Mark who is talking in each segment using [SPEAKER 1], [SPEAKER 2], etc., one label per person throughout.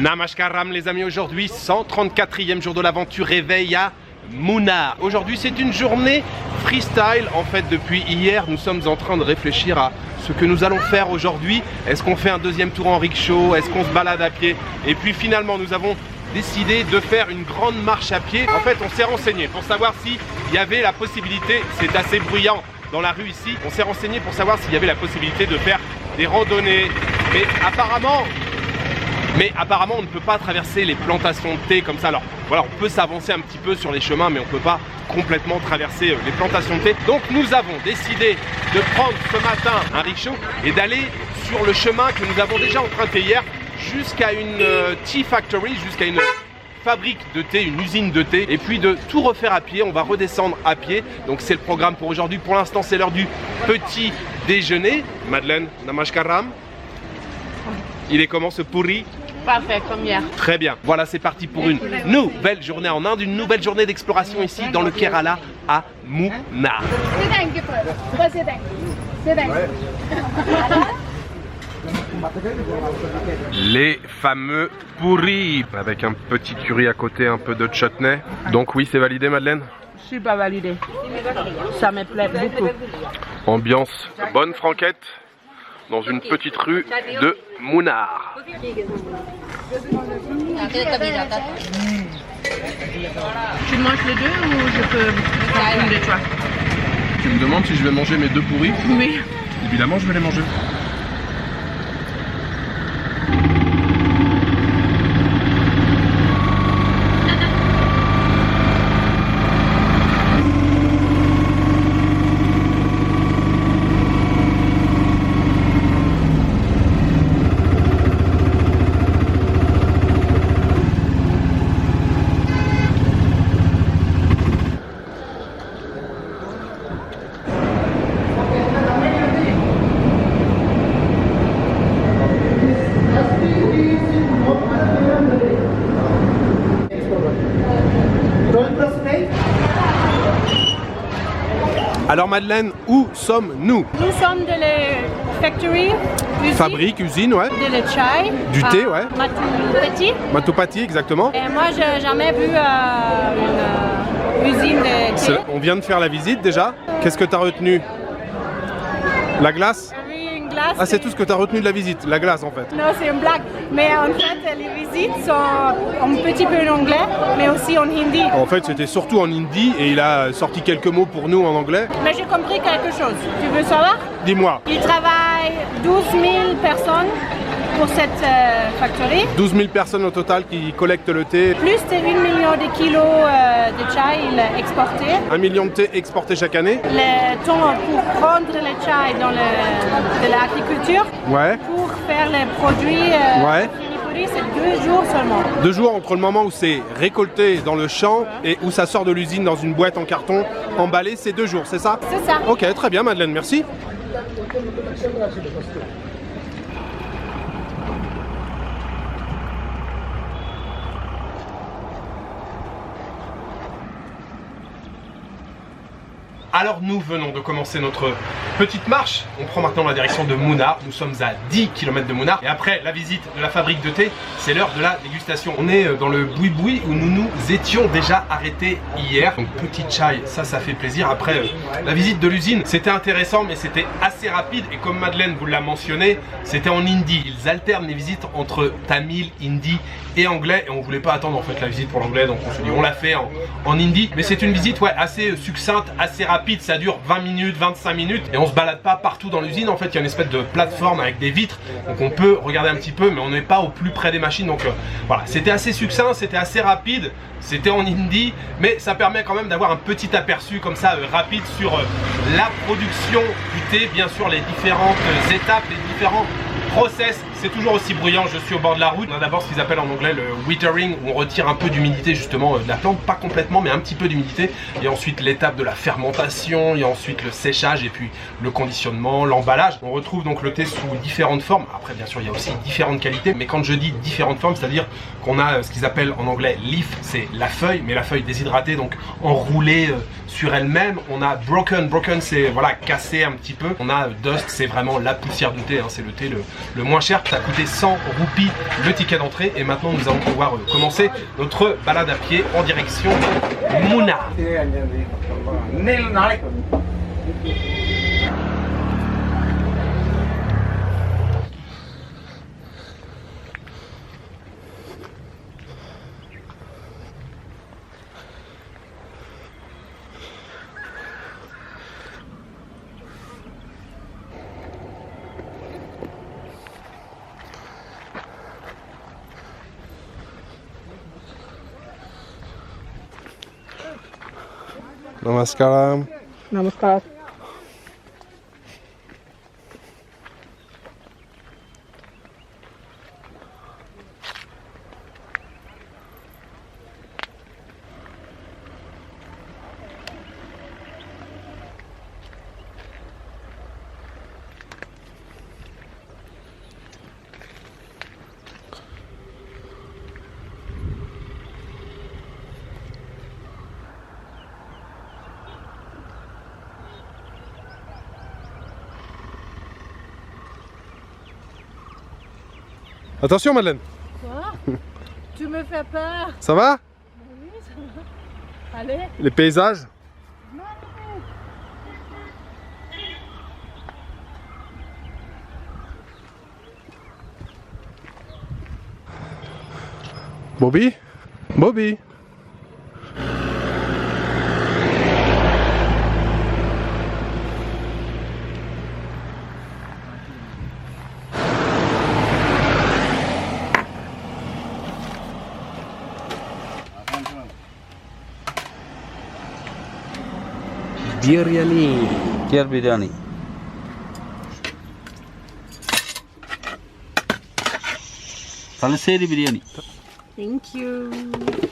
[SPEAKER 1] Namaskaram les amis, aujourd'hui 134e jour de l'aventure réveil à Munnar. Aujourd'hui c'est une journée freestyle. En fait depuis hier nous sommes en train de réfléchir à ce que nous allons faire aujourd'hui. Est-ce qu'on fait un deuxième tour en rickshaw? Est-ce qu'on se balade à pied? Et puis finalement nous avons décidé de faire une grande marche à pied. En fait on s'est renseigné pour savoir s'il y avait la possibilité, c'est assez bruyant dans la rue ici, on s'est renseigné pour savoir s'il y avait la possibilité de faire des randonnées. Mais apparemment on ne peut pas traverser les plantations de thé comme ça. Alors voilà, on peut s'avancer un petit peu sur les chemins, mais on ne peut pas complètement traverser les plantations de thé. Donc nous avons décidé de prendre ce matin un rickshaw et d'aller sur le chemin que nous avons déjà emprunté hier jusqu'à une tea factory, jusqu'à une fabrique de thé, une usine de thé, et puis de tout refaire à pied. On va redescendre à pied, donc c'est le programme pour aujourd'hui. Pour l'instant c'est l'heure du petit déjeuner. Madeleine, namaskaram. Il est comment ce pourri?
[SPEAKER 2] Parfait, comme hier. Très bien.
[SPEAKER 1] Voilà, c'est parti pour une nouvelle journée en Inde, une nouvelle journée d'exploration ici dans le Kerala à Munnar. Les fameux pourris avec un petit curry à côté, un peu de chutney. Donc oui, c'est validé Madeleine?
[SPEAKER 2] Je suis pas validé. Ça me plaît beaucoup.
[SPEAKER 1] Ambiance bonne franquette dans une petite rue de Munnar.
[SPEAKER 2] Tu manges les deux ou je peux prendre une de toi?
[SPEAKER 1] Tu me demandes si je vais manger mes deux pourris?
[SPEAKER 2] Oui.
[SPEAKER 1] Évidemment, je vais les manger. Alors Madeleine, où sommes-nous?
[SPEAKER 2] Nous sommes de la factory, usine,
[SPEAKER 1] Fabrique, usine, ouais.
[SPEAKER 2] de le chai.
[SPEAKER 1] Du thé, ouais.
[SPEAKER 2] Matupati.
[SPEAKER 1] Matupati, exactement.
[SPEAKER 2] Et moi, j'ai jamais vu une usine de thé.
[SPEAKER 1] On vient de faire la visite déjà. Qu'est-ce que tu as retenu? La glace?
[SPEAKER 2] Oui, une glace.
[SPEAKER 1] Ah, c'est tout ce que tu as retenu de la visite, la glace en fait.
[SPEAKER 2] Non, c'est une blague. Mais en fait, les visites sont un petit peu en anglais, mais aussi en hindi.
[SPEAKER 1] En fait, c'était surtout en hindi et il a sorti quelques mots pour nous en anglais.
[SPEAKER 2] Mais j'ai compris quelque chose. Tu veux savoir?
[SPEAKER 1] Dis-moi.
[SPEAKER 2] Il travaille 12 000 personnes pour cette factory.
[SPEAKER 1] 12 000 personnes au total qui collectent le thé.
[SPEAKER 2] Plus de 1 million de kilos de chai exportés.
[SPEAKER 1] 1 million de thé exporté chaque année.
[SPEAKER 2] Le temps pour prendre le chai dans de l'agriculture,
[SPEAKER 1] Ouais.
[SPEAKER 2] pour faire les produits
[SPEAKER 1] Ouais.
[SPEAKER 2] finis, c'est 2 jours seulement.
[SPEAKER 1] 2 jours entre le moment où c'est récolté dans le champ et où ça sort de l'usine dans une boîte en carton emballée, c'est 2 jours, c'est ça?
[SPEAKER 2] C'est ça.
[SPEAKER 1] Ok, très bien Madeleine, merci. Alors nous venons de commencer notre petite marche. On prend maintenant la direction de Munnar. Nous sommes à 10 km de Munnar. Et après la visite de la fabrique de thé, c'est l'heure de la dégustation. On est dans le boui-boui où nous nous étions déjà arrêtés hier. Donc petit chai, ça fait plaisir. Après la visite de l'usine, c'était intéressant mais c'était assez rapide. Et comme Madeleine vous l'a mentionné, c'était en hindi. Ils alternent les visites entre tamil, hindi et anglais. Et on voulait pas attendre en fait la visite pour l'anglais. Donc on se dit on l'a fait en hindi. Mais c'est une visite assez succincte, assez rapide. Ça dure 20 minutes, 25 minutes et on se balade pas partout dans l'usine. En fait il y a une espèce de plateforme avec des vitres, donc on peut regarder un petit peu mais on n'est pas au plus près des machines. Donc voilà, c'était assez succinct, c'était assez rapide, c'était en hindi mais ça permet quand même d'avoir un petit aperçu comme ça rapide sur la production du thé, bien sûr les différentes étapes, les différents process. C'est toujours aussi bruyant, je suis au bord de la route. On a d'abord ce qu'ils appellent en anglais le withering, où on retire un peu d'humidité justement de la plante, pas complètement mais un petit peu d'humidité. Et ensuite l'étape de la fermentation, et ensuite le séchage et puis le conditionnement, l'emballage. On retrouve donc le thé sous différentes formes. Après bien sûr il y a aussi différentes qualités, mais quand je dis différentes formes, c'est-à-dire qu'on a ce qu'ils appellent en anglais leaf, c'est la feuille, mais la feuille déshydratée, donc enroulée sur elle-même. On a broken, c'est voilà cassé un petit peu. On a dust, c'est vraiment la poussière de thé, hein, c'est le thé le moins cher. Ça a coûté 100 roupies le ticket d'entrée. Et maintenant, nous allons pouvoir commencer notre balade à pied en direction Munnar.
[SPEAKER 3] Namaskaram.
[SPEAKER 2] Namaskar.
[SPEAKER 3] Attention Madeleine.
[SPEAKER 2] Quoi? Tu me fais peur.
[SPEAKER 3] Ça va?
[SPEAKER 2] Oui, ça va. Allez.
[SPEAKER 3] Les paysages? Bobby? Bobby? Biryani.
[SPEAKER 4] Here biryani. Talaseri biryani.
[SPEAKER 2] Thank you.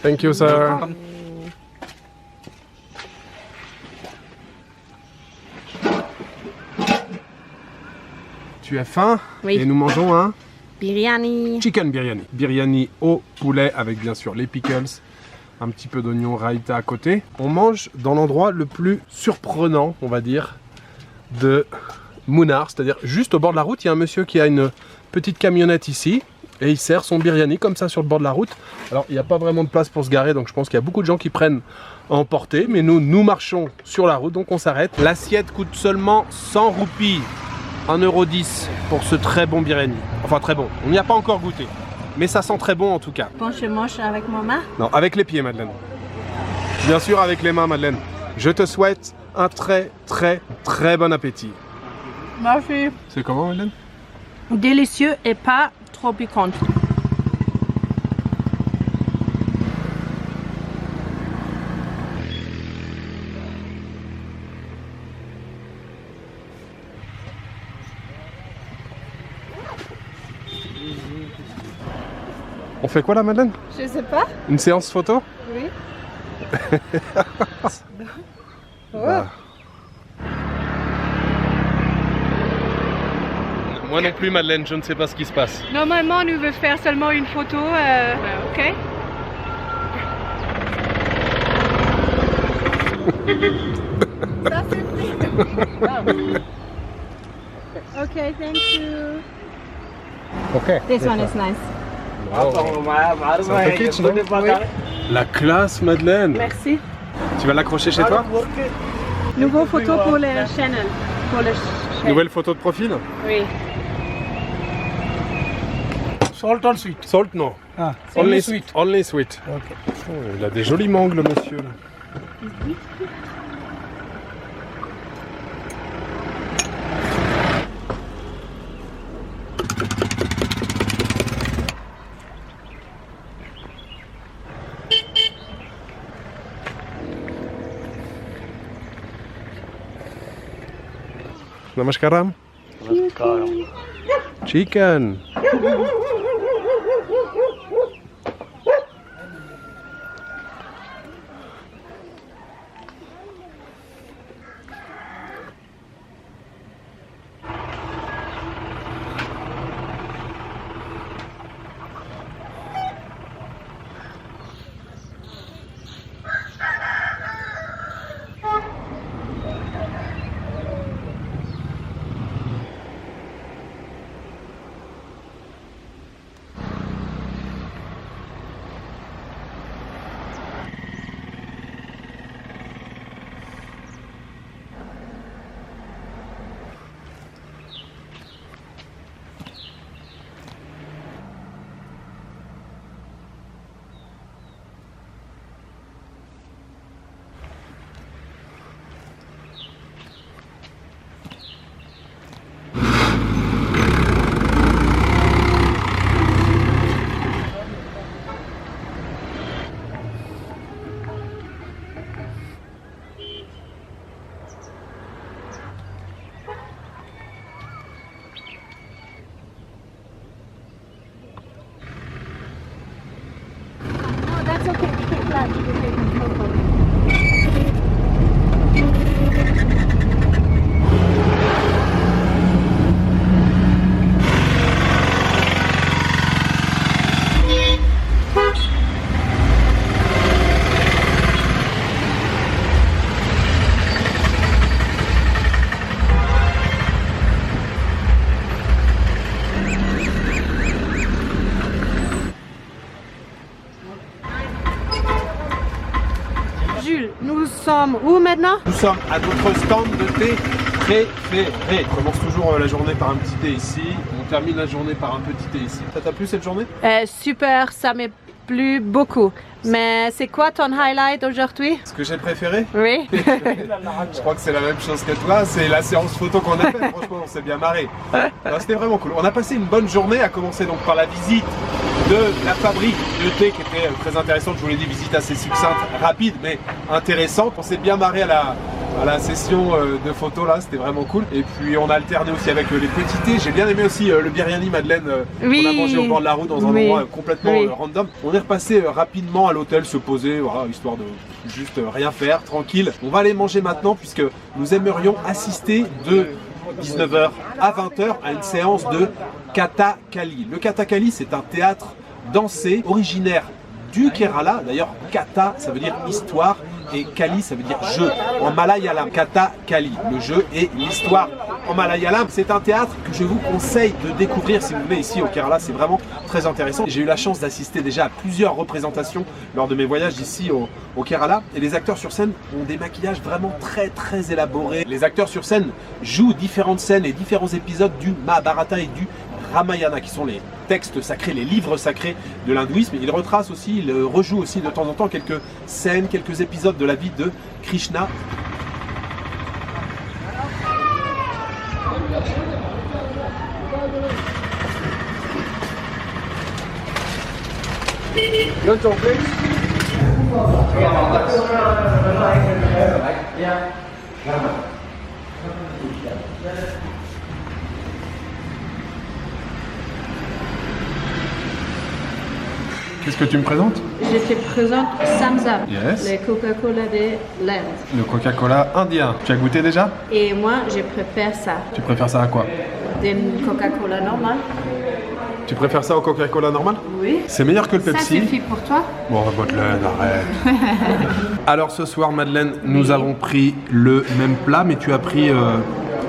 [SPEAKER 3] Thank you sir. Tu as faim?
[SPEAKER 2] Oui.
[SPEAKER 3] Et nous mangeons un
[SPEAKER 2] Biryani.
[SPEAKER 3] chicken biryani. Biryani au poulet avec bien sûr les pickles, un petit peu d'oignon raïta à côté. On mange dans l'endroit le plus surprenant, on va dire, de Munnar, c'est-à-dire juste au bord de la route. Il y a un monsieur qui a une petite camionnette ici et il sert son biryani comme ça sur le bord de la route. Alors il n'y a pas vraiment de place pour se garer, donc je pense qu'il y a beaucoup de gens qui prennent à emporter, mais nous marchons sur la route, donc on s'arrête. L'assiette coûte seulement 100 roupies, 1,10 € pour ce très bon biryani. Enfin très bon, on n'y a pas encore goûté, mais ça sent très bon en tout cas.
[SPEAKER 2] Bon, je mange avec maman.
[SPEAKER 3] Non, avec les pieds Madeleine. Bien sûr avec les mains Madeleine. Je te souhaite un très bon appétit.
[SPEAKER 2] Merci.
[SPEAKER 3] C'est comment Madeleine?
[SPEAKER 2] Délicieux et pas trop piquant.
[SPEAKER 3] On fait quoi là Madeleine?
[SPEAKER 2] Je sais pas.
[SPEAKER 3] Une séance photo?
[SPEAKER 2] Oui.
[SPEAKER 3] Bah. Moi non plus Madeleine, je ne sais pas ce qui se passe.
[SPEAKER 2] Normalement, nous veut faire seulement une photo. Ok. Ça suffit. Ok, thank you.
[SPEAKER 3] Ok.
[SPEAKER 2] This one is nice.
[SPEAKER 3] C'est un peu kitsch, non? La classe Madeleine.
[SPEAKER 2] Merci.
[SPEAKER 3] Tu vas l'accrocher chez toi?
[SPEAKER 2] Nouveau photo pour le channel. Pour le
[SPEAKER 3] Nouvelle photo de profil?
[SPEAKER 2] Oui.
[SPEAKER 5] Salt or sweet?
[SPEAKER 3] Salt non.
[SPEAKER 5] Ah,
[SPEAKER 3] Only
[SPEAKER 5] sweet.
[SPEAKER 3] Only sweet.
[SPEAKER 5] Okay.
[SPEAKER 3] Oh, il a des jolis mangles le monsieur là. Namaskaram.
[SPEAKER 4] Namaskaram.
[SPEAKER 3] Chicken.
[SPEAKER 6] sommes où maintenant?
[SPEAKER 3] Nous sommes à notre stand de thé préféré. On commence toujours la journée par un petit thé ici. On termine la journée par un petit thé ici. Ça t'a plu cette journée?
[SPEAKER 6] Super, ça m'a plu beaucoup. Mais c'est quoi ton highlight aujourd'hui?
[SPEAKER 3] Ce que j'ai préféré?
[SPEAKER 6] Oui.
[SPEAKER 3] Je crois que c'est la même chose que toi. C'est la séance photo qu'on a faite. Franchement, on s'est bien marré. C'était vraiment cool. On a passé une bonne journée, à commencer donc par la visite de la fabrique de thé qui était très intéressante. Je vous l'ai dit, visite assez succincte, rapide mais intéressante. On s'est bien marré à la session de photos là, c'était vraiment cool. Et puis on a alterné aussi avec les petits thés. J'ai bien aimé aussi le biryani Madeleine qu'on a mangé au bord de la route dans un endroit complètement random. On est repassé rapidement à l'hôtel se poser, voilà, histoire de juste rien faire, tranquille. On va aller manger maintenant puisque nous aimerions assister de 19h à 20h à une séance de Kathakali. Le Kathakali, c'est un théâtre dansé originaire du Kerala. D'ailleurs, Katha, ça veut dire histoire et Kali, ça veut dire jeu. En malayalam, Kathakali, le jeu et l'histoire en malayalam. C'est un théâtre que je vous conseille de découvrir si vous venez ici au Kerala. C'est vraiment très intéressant. J'ai eu la chance d'assister déjà à plusieurs représentations lors de mes voyages ici au Kerala. Et les acteurs sur scène ont des maquillages vraiment très élaborés. Les acteurs sur scène jouent différentes scènes et différents épisodes du Mahabharata et du Ramayana, qui sont les textes sacrés, les livres sacrés de l'hindouisme. Il retrace aussi, il rejoue aussi de temps en temps quelques scènes, quelques épisodes de la vie de Krishna. Qu'est-ce que tu me présentes?
[SPEAKER 6] Je te présente Samsam,
[SPEAKER 3] Yes.
[SPEAKER 6] le Coca-Cola de l'Inde.
[SPEAKER 3] Le Coca-Cola indien. Tu as goûté déjà?
[SPEAKER 6] Et moi, je préfère ça.
[SPEAKER 3] Tu préfères ça à quoi?
[SPEAKER 6] D'une Coca-Cola normale.
[SPEAKER 3] Tu préfères ça au Coca-Cola normal?
[SPEAKER 6] Oui.
[SPEAKER 3] C'est meilleur que le
[SPEAKER 6] Ça
[SPEAKER 3] Pepsi.
[SPEAKER 6] suffit pour toi?
[SPEAKER 3] Bon, Madeleine, arrête. Alors ce soir, Madeleine, nous avons pris le même plat, mais tu as pris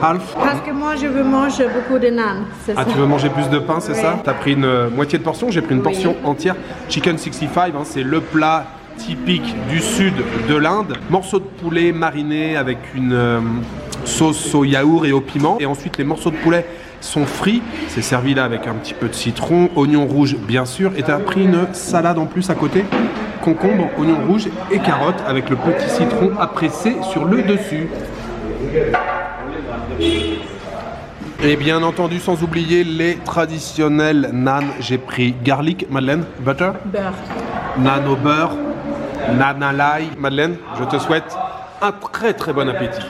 [SPEAKER 3] half.
[SPEAKER 6] Parce que moi, je veux manger beaucoup de naan. C'est
[SPEAKER 3] Ah,
[SPEAKER 6] ça.
[SPEAKER 3] tu veux manger plus de pain, c'est ça? Tu as pris une moitié de portion, j'ai pris une portion entière. Chicken 65, hein, c'est le plat typique du sud de l'Inde. Morceaux de poulet mariné avec une sauce au yaourt et au piment. Et ensuite, les morceaux de poulet sont frits. C'est servi là avec un petit peu de citron, oignon rouge bien sûr. Et tu as pris une salade en plus à côté. Concombre, oignon rouge et carottes avec le petit citron à presser sur le dessus. Et bien entendu, sans oublier les traditionnels naan. J'ai pris garlic, Madeleine, butter,
[SPEAKER 6] Beurre.
[SPEAKER 3] naan au beurre, naan à l'ail. Madeleine, je te souhaite un très bon appétit.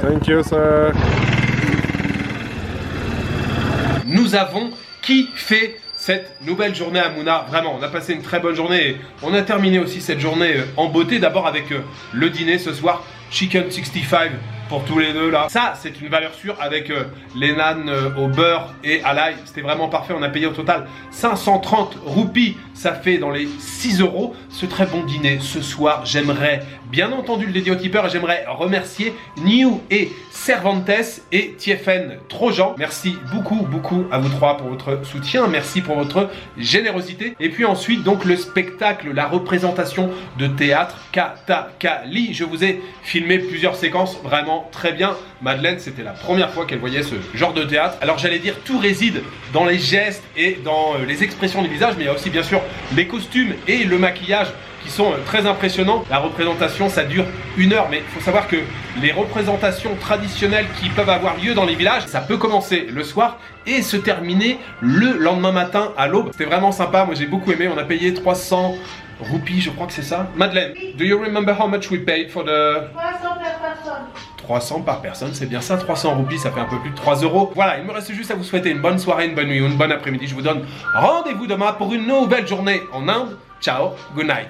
[SPEAKER 3] Thank you, sir. Nous avons kiffé cette nouvelle journée à Munnar. Vraiment, on a passé une très bonne journée et on a terminé aussi cette journée en beauté. D'abord avec le dîner ce soir, Chicken 65 pour tous les deux là. Ça, c'est une valeur sûre avec les naans au beurre et à l'ail. C'était vraiment parfait. On a payé au total 530 roupies. Ça fait dans les 6 € ce très bon dîner ce soir. J'aimerais bien entendu le dédier au tipeur et j'aimerais remercier Niu et Cervantes et Tiefen Trojan. Merci beaucoup à vous trois pour votre soutien. Merci pour votre générosité. Et puis ensuite donc le spectacle, la représentation de théâtre Kathakali. Je vous ai filmé plusieurs séquences vraiment
[SPEAKER 1] vraiment très bien. Madeleine, c'était la première fois qu'elle voyait ce genre de théâtre. Alors j'allais dire, tout réside dans les gestes et dans les expressions du visage, mais il y a aussi bien sûr les costumes et le maquillage qui sont très impressionnants. La représentation, ça dure 1 heure, mais il faut savoir que les représentations traditionnelles qui peuvent avoir lieu dans les villages, ça peut commencer le soir et se terminer le lendemain matin à l'aube. C'était vraiment sympa, moi j'ai beaucoup aimé. On a payé 300 roupies, je crois que c'est ça. Madeleine, do you remember how much we paid for the...
[SPEAKER 2] 300 per personne.
[SPEAKER 1] 300 par personne, c'est bien ça, 300 roupies, ça fait un peu plus de 3 euros. Voilà, il me reste juste à vous souhaiter une bonne soirée, une bonne nuit ou une bonne après-midi. Je vous donne rendez-vous demain pour une nouvelle journée en Inde. Ciao, good night.